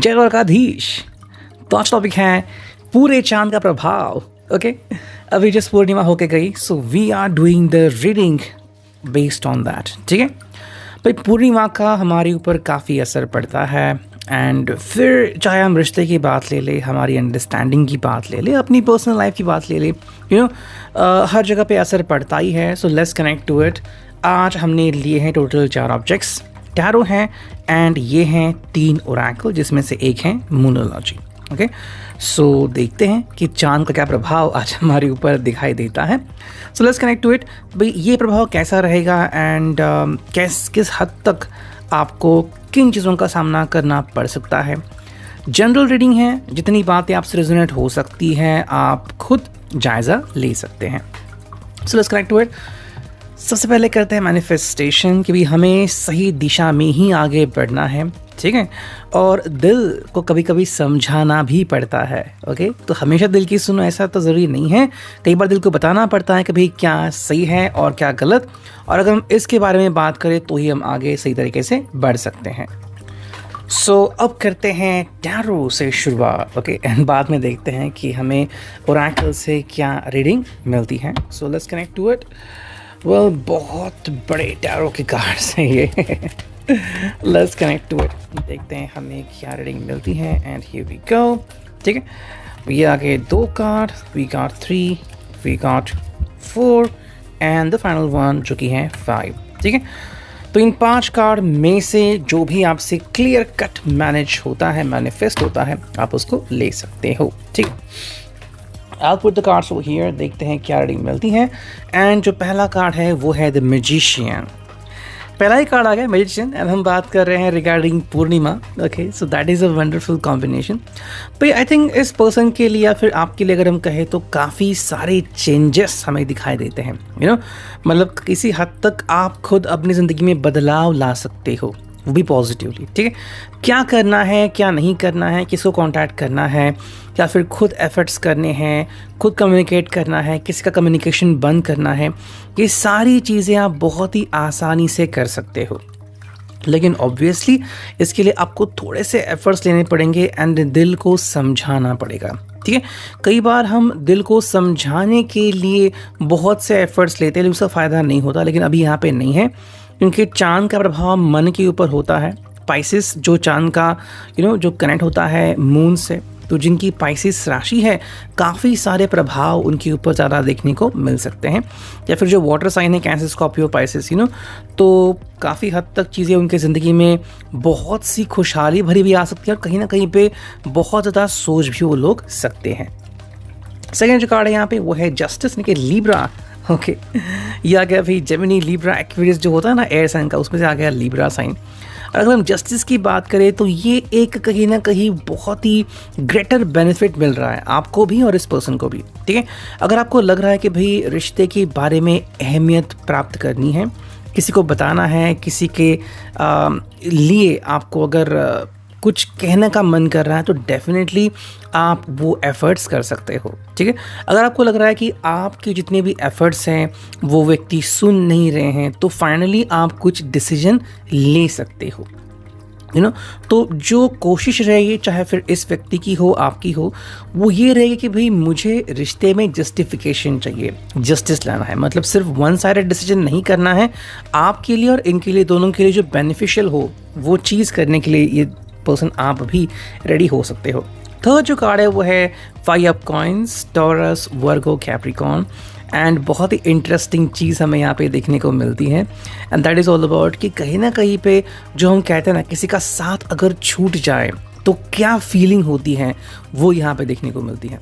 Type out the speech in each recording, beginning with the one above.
जय द्वारकाधीश। तो आज टॉपिक है पूरे चांद का प्रभाव। ओके, अभी जस्ट पूर्णिमा होके गई, so we are doing the reading based on that. ठीक है भाई, पूर्णिमा का हमारे ऊपर काफ़ी असर पड़ता है। एंड फिर चाहे हम रिश्ते की बात ले ले, हमारी अंडरस्टैंडिंग की बात ले ले, अपनी पर्सनल लाइफ की बात ले ले, हर जगह पे असर पड़ता ही है। So let's connect to it. आज हमने लिए हैं टोटल 4 ऑब्जेक्ट्स, टैरो हैं एंड ये हैं 3 ओरेकल, जिसमें से एक है मूनोलॉजी। ओके, सो देखते हैं कि चांद का क्या प्रभाव आज हमारे ऊपर दिखाई देता है। So let's connect to it. भाई ये प्रभाव कैसा रहेगा एंड किस हद तक आपको किन चीज़ों का सामना करना पड़ सकता है। जनरल रीडिंग है, जितनी बातें आपसे रेजोनेट हो सकती हैं आप खुद जायज़ा ले सकते हैं। So let's connect to it. सबसे पहले करते हैं मैनिफेस्टेशन कि भी हमें सही दिशा में ही आगे बढ़ना है। ठीक है, और दिल को कभी कभी समझाना भी पड़ता है। ओके, तो हमेशा दिल की सुनो ऐसा तो ज़रूरी नहीं है। कई बार दिल को बताना पड़ता है कि भाई क्या सही है और क्या गलत, और अगर हम इसके बारे में बात करें तो ही हम आगे सही तरीके से बढ़ सकते हैं। सो अब करते हैं टैरो से शुरुआत। ओके, एंड बाद में देखते हैं कि हमें ओरेकल से क्या रीडिंग मिलती है। So let's connect to it. Well, बहुत बड़े टैरो के कार्ड्स हैं ये। लेट्स कनेक्ट टू इट, देखते हैं हमें क्या रीडिंग मिलती है। And here we go. ठीक है, ये आगे 2 card, we got 3, we got 4 and the final one जो कि है 5। ठीक है, तो इन 5 कार्ड में से जो भी आपसे क्लियर कट मैनेज होता है, मैनिफेस्ट होता है, आप उसको ले सकते हो। ठीक है, I'll put the cards over here, देखते हैं क्या रीडिंग मिलती है। एंड जो पहला कार्ड है वो है द मैजिशियन। पहला ही कार्ड आ गया मैजिशियन, एंड हम बात कर रहे हैं regarding Purnima. Okay, so that is a wonderful combination. भाई आई थिंक इस पर्सन के लिए या फिर आपके लिए अगर हम कहें तो काफ़ी सारे चेंजेस हमें दिखाई देते हैं। मतलब किसी हद तक आप खुद अपनी ज़िंदगी में बदलाव ला सकते हो, वो भी पॉजिटिवली। ठीक है, क्या करना है क्या नहीं करना है, किसको कांटेक्ट करना है, या फिर खुद एफर्ट्स करने हैं, खुद कम्युनिकेट करना है, किसी का कम्युनिकेशन बंद करना है, ये सारी चीज़ें आप बहुत ही आसानी से कर सकते हो। लेकिन ऑब्वियसली इसके लिए आपको थोड़े से एफर्ट्स लेने पड़ेंगे एंड दिल को समझाना पड़ेगा। ठीक है, कई बार हम दिल को समझाने के लिए बहुत से एफर्ट्स लेते हैं लेकिन उसका फ़ायदा नहीं होता। लेकिन अभी यहाँ पे नहीं है, क्योंकि चांद का प्रभाव मन के ऊपर होता है। पाइसिस जो चांद का जो कनेक्ट होता है मून से, तो जिनकी पाइसिस राशि है काफ़ी सारे प्रभाव उनके ऊपर ज़्यादा देखने को मिल सकते हैं। या फिर जो वाटर साइन है कैंसर, स्कॉर्पियो, पाइसिस, तो काफ़ी हद तक चीज़ें उनके ज़िंदगी में बहुत सी खुशहाली भरी भी आ सकती है और कहीं ना कहीं पे बहुत ज़्यादा सोच भी वो लोग सकते हैं। सेकेंड जो कार्ड है यहाँ पे वो है जस्टिस, यानी कि लिब्रा। ओके, ये आ गया भाई जेमिनी, लिब्रा, एक्वेरियस जो होता है ना एयर साइन का, उसमें से आ गया लिब्रा साइन। अगर हम जस्टिस की बात करें तो ये एक कहीं ना कहीं बहुत ही ग्रेटर बेनिफिट मिल रहा है आपको भी और इस पर्सन को भी। ठीक है, अगर आपको लग रहा है कि भाई रिश्ते के बारे में अहमियत प्राप्त करनी है, किसी को बताना है, किसी के लिए आपको अगर कुछ कहने का मन कर रहा है, तो डेफिनेटली आप वो एफ़र्ट्स कर सकते हो। ठीक है, अगर आपको लग रहा है कि आपके जितने भी एफ़र्ट्स हैं वो व्यक्ति सुन नहीं रहे हैं, तो फाइनली आप कुछ डिसीजन ले सकते हो। तो जो कोशिश रहेगी, चाहे फिर इस व्यक्ति की हो, आपकी हो, वो ये रहेगी कि भाई मुझे रिश्ते में जस्टिफिकेशन चाहिए, जस्टिस लाना है। मतलब सिर्फ वन साइडेड डिसीजन नहीं करना है, आपके लिए और इनके लिए, दोनों के लिए जो बेनिफिशियल हो वो चीज़ करने के लिए ये पर्सन आप भी रेडी हो सकते हो। थर्ड जो कार्ड है वो है 5 of coins, taurus, Virgo, Capricorn. And बहुत ही इंटरेस्टिंग चीज़ हमें यहाँ पे देखने को मिलती है, and that is all about कि कहीं ना कहीं पे जो हम कहते हैं ना, किसी का साथ अगर छूट जाए तो क्या फीलिंग होती है, वो यहाँ पे देखने को मिलती है।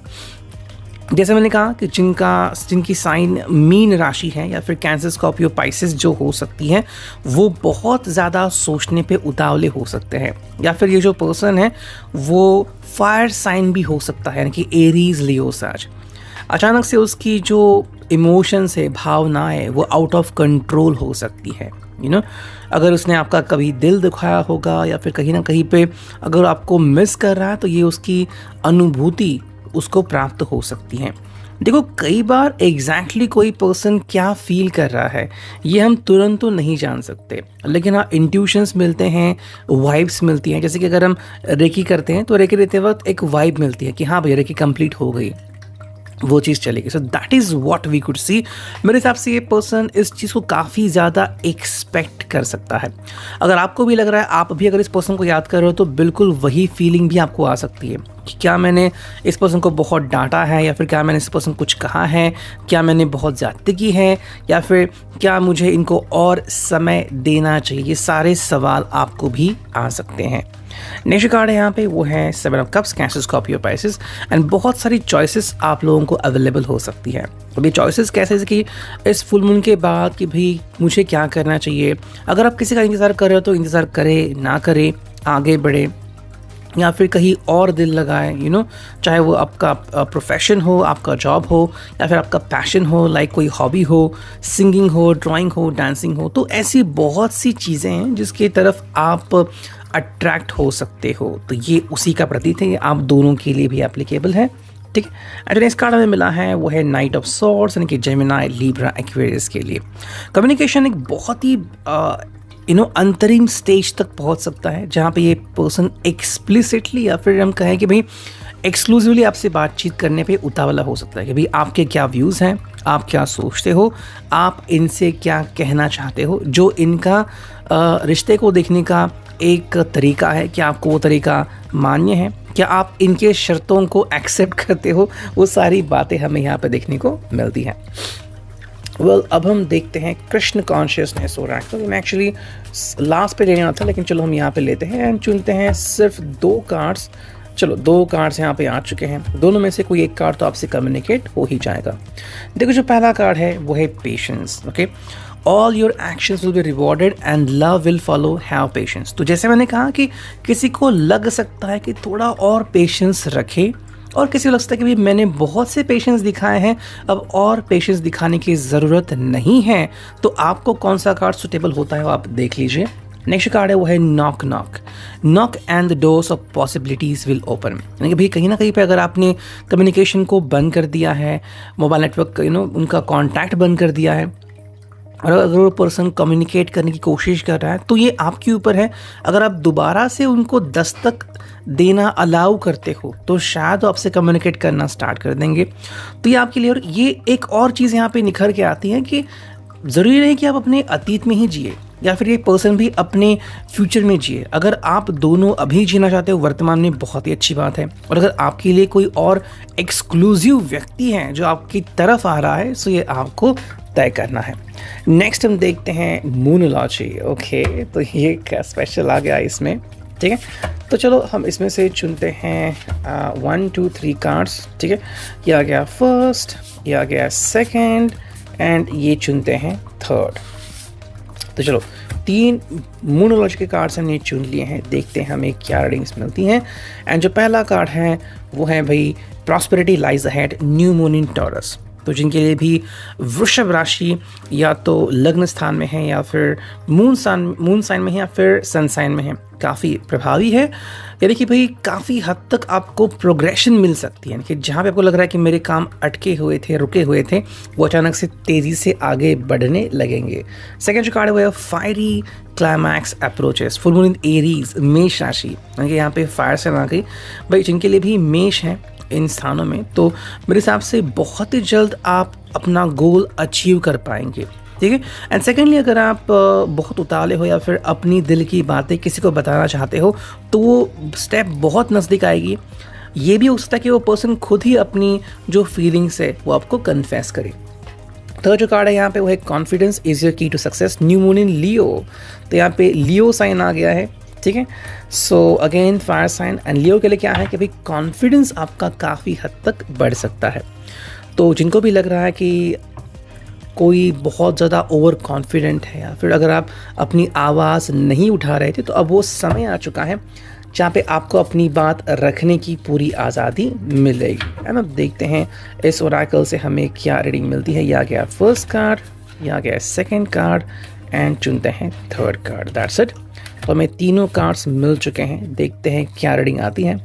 जैसे मैंने कहा कि जिनकी साइन मीन राशि है या फिर कैंसर, स्कॉर्पियो, पाइसिस जो हो सकती है, वो बहुत ज़्यादा सोचने पे उतावले हो सकते हैं। या फिर ये जो पर्सन है वो फायर साइन भी हो सकता है, यानी कि एरीज, लियो, साज। अचानक से उसकी जो इमोशंस है, भावनाएं, वो आउट ऑफ कंट्रोल हो सकती है। अगर उसने आपका कभी दिल दुखाया होगा या फिर कहीं ना कहीं पे अगर आपको मिस कर रहा है, तो ये उसकी अनुभूति उसको प्राप्त हो सकती हैं। देखो कई बार एग्जैक्टली कोई पर्सन क्या फील कर रहा है ये हम तुरंत तो नहीं जान सकते, लेकिन हाँ इंट्यूशंस मिलते हैं, वाइब्स मिलती हैं। जैसे कि अगर हम रेकी करते हैं तो रेकी देते वक्त एक वाइब मिलती है कि हाँ भैया रेकी कंप्लीट हो गई, वो चीज़ चलेगी। So that is what we could see. मेरे हिसाब से ये पर्सन इस चीज़ को काफ़ी ज़्यादा एक्सपेक्ट कर सकता है। अगर आपको भी लग रहा है, आप भी अगर इस पर्सन को याद कर रहे हो तो बिल्कुल वही फीलिंग भी आपको आ सकती है कि क्या मैंने इस पर्सन को बहुत डांटा है, या फिर क्या मैंने इस पर्सन कुछ कहा है, क्या मैंने बहुत ज़्यादती की है, या फिर क्या मुझे इनको और समय देना चाहिए। ये सारे सवाल आपको भी आ सकते हैं। नेक्स्ट कार्ड है यहाँ पे, वो है 7 of cups, cancer, Scorpio, Pisces. And बहुत सारी चॉइसेस आप लोगों को अवेलेबल हो सकती है। अब ये चॉइसेस कैसे, जैसे कि इस फुल मून के बाद कि भाई मुझे क्या करना चाहिए। अगर आप किसी का इंतज़ार कर रहे हो तो इंतज़ार करें ना करें, आगे बढ़े या फिर कहीं और दिल लगाए, चाहे वो आपका प्रोफेशन हो, आपका जॉब हो, या फिर आपका पैशन हो, लाइक कोई हॉबी हो, सिंगिंग हो, ड्राइंग हो, डांसिंग हो। तो ऐसी बहुत सी चीज़ें हैं जिसकी तरफ आप अट्रैक्ट हो सकते हो। तो ये उसी का प्रतीक है, ये आप दोनों के लिए भी एप्लीकेबल है। ठीक है। एंड नेक्स्ट कार्ड हमें मिला है वो है नाइट ऑफ सॉर्ड्स, यानी कि जेमिनी, लिब्रा, एक्वेरियस के लिए कम्युनिकेशन एक बहुत ही अंतरिम स्टेज तक पहुंच सकता है, जहां पे ये पर्सन एक्सप्लिसिटली या फिर हम कहें कि भाई एक्सक्लूसिवली आपसे बातचीत करने पे उतावला हो सकता है कि भाई आपके क्या व्यूज़ हैं, आप क्या सोचते हो, आप इनसे क्या कहना चाहते हो। जो इनका रिश्ते को देखने का एक तरीका है, क्या आपको वो तरीका मान्य है, क्या आप इनके शर्तों को एक्सेप्ट करते हो, वो सारी बातें हमें यहाँ पे देखने को मिलती हैं। अब हम देखते हैं कृष्ण कॉन्शियसनेस हो रहा है। तो मैं एक्चुअली लास्ट पे लेना था, लेकिन चलो हम यहाँ पे लेते हैं एंड चुनते हैं सिर्फ 2 कार्ड्स। चलो 2 कार्ड्स यहाँ पे आ चुके हैं, दोनों में से कोई एक कार्ड तो आपसे कम्युनिकेट हो ही जाएगा। देखो जो पहला कार्ड है वो है patience. Okay, all your actions will be rewarded and love will follow, have patience. तो जैसे मैंने कहा कि किसी को लग सकता है कि थोड़ा और पेशेंस रखे, और किसी को लगता है कि भाई मैंने बहुत से पेशेंस दिखाए हैं, अब और पेशेंस दिखाने की ज़रूरत नहीं है। तो आपको कौन सा कार्ड सुटेबल होता है वो आप देख लीजिए। नेक्स्ट कार्ड है वो है knock knock knock and the doors of possibilities will open. यानी कि भाई कहीं ना कहीं पे अगर आपने कम्युनिकेशन को बंद कर दिया है, मोबाइल नेटवर्क उनका कॉन्टैक्ट बंद कर दिया है, और अगर वो पर्सन कम्युनिकेट करने की कोशिश कर रहा है तो ये आपके ऊपर है। अगर आप दोबारा से उनको दस्तक देना अलाउ करते हो तो शायद वो आपसे कम्युनिकेट करना स्टार्ट कर देंगे। तो ये आपके लिए, और ये एक और चीज़ यहाँ पे निखर के आती है कि ज़रूरी नहीं कि आप अपने अतीत में ही जिए या फिर ये पर्सन भी अपने फ्यूचर में जिए। अगर आप दोनों अभी जीना चाहते हो वर्तमान में, बहुत ही अच्छी बात है। और अगर आपके लिए कोई और एक्सक्लूसिव व्यक्ति है जो आपकी तरफ आ रहा है, सो ये आपको तय करना है। नेक्स्ट हम देखते हैं मूनोलॉजी। ओके, तो ये क्या स्पेशल आ गया इसमें। ठीक है, तो चलो हम इसमें से चुनते हैं 1 2 3 कार्ड्स। ठीक है, ये आ गया फर्स्ट, ये आ गया सेकंड, एंड ये चुनते हैं थर्ड। तो चलो 3 मूनोलॉजी के कार्ड्स हमने चुन लिए हैं, देखते हैं हमें क्या रीडिंग्स मिलती हैं। एंड जो पहला कार्ड है वो है भाई prosperity lies ahead, new moon इन टॉरस। तो जिनके लिए भी वृषभ राशि या तो लग्न स्थान में है या फिर मून साइन में है या फिर सन साइन में है, काफ़ी प्रभावी है। यानी कि भाई काफ़ी हद तक आपको प्रोग्रेशन मिल सकती है, यानी कि जहाँ पे आपको लग रहा है कि मेरे काम अटके हुए थे, रुके हुए थे, वो अचानक से तेज़ी से आगे बढ़ने लगेंगे। सेकेंड जो कार्ड है वो है fiery climax approaches, full moon in Aries, मेष राशि। यानी कि यहाँ पे फायर से आ गई भाई, जिनके लिए भी मेष है इन स्थानों में, तो मेरे हिसाब से बहुत ही जल्द आप अपना गोल अचीव कर पाएंगे। ठीक है। एंड सेकेंडली अगर आप बहुत उतावले हो या फिर अपनी दिल की बातें किसी को बताना चाहते हो तो वो स्टेप बहुत नज़दीक आएगी। ये भी हो सकता है कि वो पर्सन खुद ही अपनी जो फीलिंग्स है वो आपको कन्फेस करे। थर्ड जो कार्ड है यहाँ पे वो है confidence is your key to success, new moon in Leo. तो यहाँ पे लियो साइन आ गया है। ठीक है, so again fire sign and Leo के लिए क्या है कि भाई कॉन्फिडेंस आपका काफ़ी हद तक बढ़ सकता है। तो जिनको भी लग रहा है कि कोई बहुत ज़्यादा ओवर कॉन्फिडेंट है या फिर अगर आप अपनी आवाज़ नहीं उठा रहे थे, तो अब वो समय आ चुका है जहाँ पे आपको अपनी बात रखने की पूरी आज़ादी मिलेगी। है ना, देखते हैं इस ओरेकल से हमें क्या रीडिंग मिलती है। ये आ गया फर्स्ट कार्ड, ये आ गया सेकेंड कार्ड, एंड चुनते हैं थर्ड कार्ड। That's it. तो हमें तीनों कार्ड्स मिल चुके हैं, देखते हैं क्या रीडिंग आती है।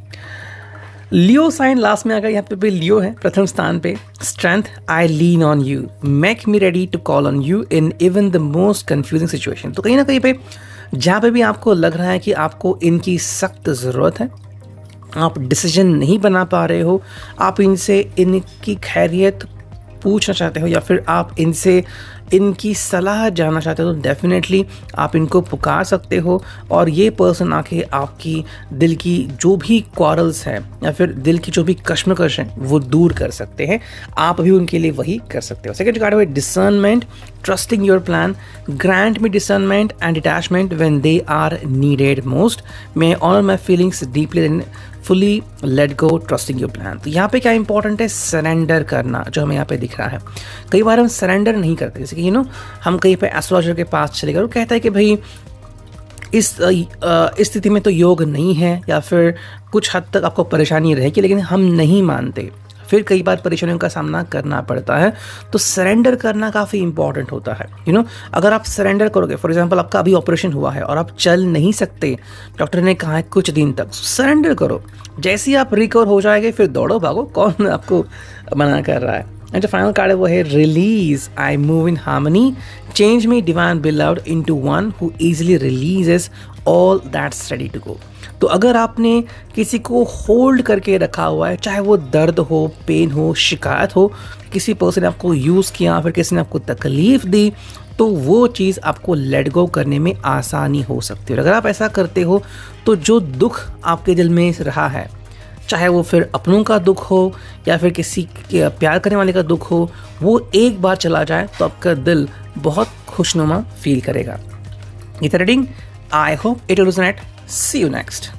लियो साइन लास्ट में आ गया, यहाँ पे भी लियो है प्रथम स्थान पे। Strength, I lean on you, make me ready to call on you in even the most confusing situation. तो कहीं ना कहीं पे जहाँ पे भी आपको लग रहा है कि आपको इनकी सख्त ज़रूरत है, आप डिसीजन नहीं बना पा रहे हो, आप इनसे इनकी खैरियत पूछना चाहते हो या फिर आप इनसे इनकी सलाह जानना चाहते हो, तो डेफिनेटली आप इनको पुकार सकते हो और ये पर्सन आके आपकी दिल की जो भी क्वारल्स हैं या फिर दिल की जो भी कश्मकश हैं वो दूर कर सकते हैं। आप भी उनके लिए वही कर सकते हो। सेकंड कार्ड है discernment, trusting your plan, grant me discernment and detachment when they are needed most, may honour my feelings deeply and fully let go, trusting your plan. तो यहाँ पे क्या इंपॉर्टेंट है, सरेंडर करना, जो हमें यहाँ पे दिख रहा है। कई बार हम सरेंडर नहीं करते, जैसे कि हम कहीं पे एस्ट्रोलॉजर के पास चले गए, वो कहता है कि भाई इस स्थिति में तो योग नहीं है या फिर कुछ हद तक आपको परेशानी रहेगी, लेकिन हम नहीं मानते, फिर कई बार परेशानियों का सामना करना पड़ता है। तो सरेंडर करना काफ़ी इंपॉर्टेंट होता है। अगर आप सरेंडर करोगे, फॉर एग्जांपल आपका अभी ऑपरेशन हुआ है और आप चल नहीं सकते, डॉक्टर ने कहा है कुछ दिन तक, सरेंडर करो। जैसे ही आप रिकवर हो जाएंगे फिर दौड़ो भागो, कौन आपको मना कर रहा है। एंड जो फाइनल कार्ड है वो है release, I move in harmony, change me divine beloved into one who easily releases all that's ready to go. तो अगर आपने किसी को होल्ड करके रखा हुआ है, चाहे वो दर्द हो, पेन हो, शिकायत हो, किसी पर्सन ने आपको यूज़ किया, फिर किसी ने आपको तकलीफ दी, तो वो चीज़ आपको लेट गो करने में आसानी हो सकती है। अगर आप ऐसा करते हो तो जो दुख आपके दिल में रहा है, चाहे वो फिर अपनों का दुख हो या फिर किसी के प्यार करने वाले का दुख हो, वो एक बार चला जाए तो आपका दिल बहुत खुशनुमा फील करेगा। ये reading, I hope it will resonate. See you next.